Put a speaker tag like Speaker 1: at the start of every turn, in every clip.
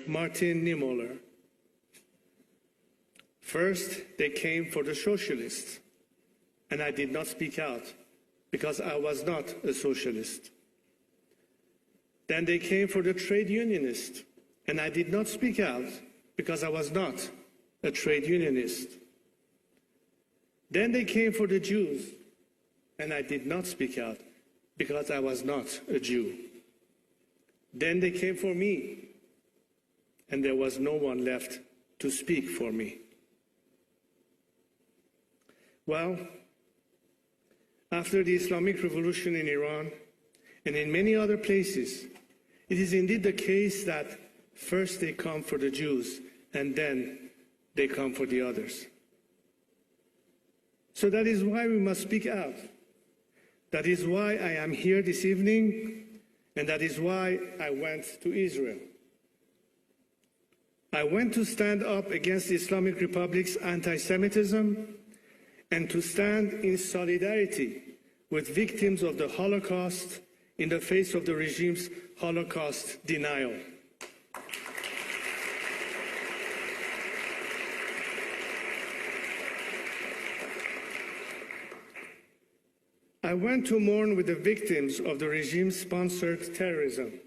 Speaker 1: Martin Niemöller. First, they came for the socialists, and I did not speak out because I was not a socialist. Then they came for the trade unionists, and I did not speak out because I was not a trade unionist. Then they came for the Jews, and I did not speak out because I was not a Jew. Then they came for me, and there was no one left to speak for me. Well, after the Islamic Revolution in Iran and in many other places, it is indeed the case that first they come for the Jews and then they come for the others. So that is why we must speak out. That is why I am here this evening, and that is why I went to Israel. I went to stand up against the Islamic Republic's anti-Semitism and to stand in solidarity with victims of the Holocaust in the face of the regime's Holocaust denial. I went to mourn with the victims of the regime-sponsored terrorism.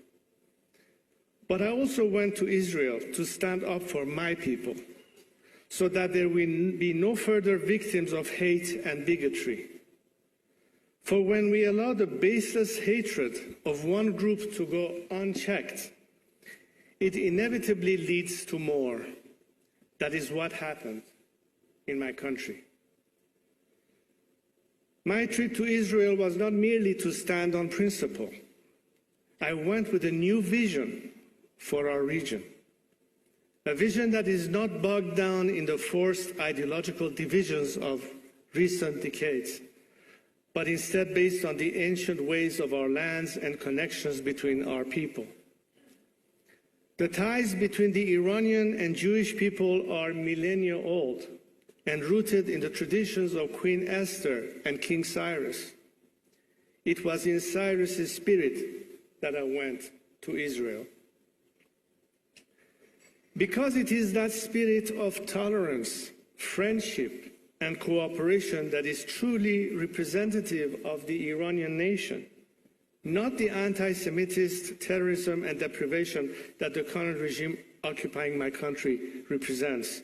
Speaker 1: But I also went to Israel to stand up for my people, so that there will be no further victims of hate and bigotry. For when we allow the baseless hatred of one group to go unchecked, it inevitably leads to more. That is what happened in my country. My trip to Israel was not merely to stand on principle. I went with a new vision for our region. A vision that is not bogged down in the forced ideological divisions of recent decades, but instead based on the ancient ways of our lands and connections between our people. The ties between the Iranian and Jewish people are millennia old and rooted in the traditions of Queen Esther and King Cyrus. It was in Cyrus's spirit that I went to Israel. Because it is that spirit of tolerance, friendship, and cooperation that is truly representative of the Iranian nation, not the anti-Semitist terrorism and deprivation that the current regime occupying my country represents.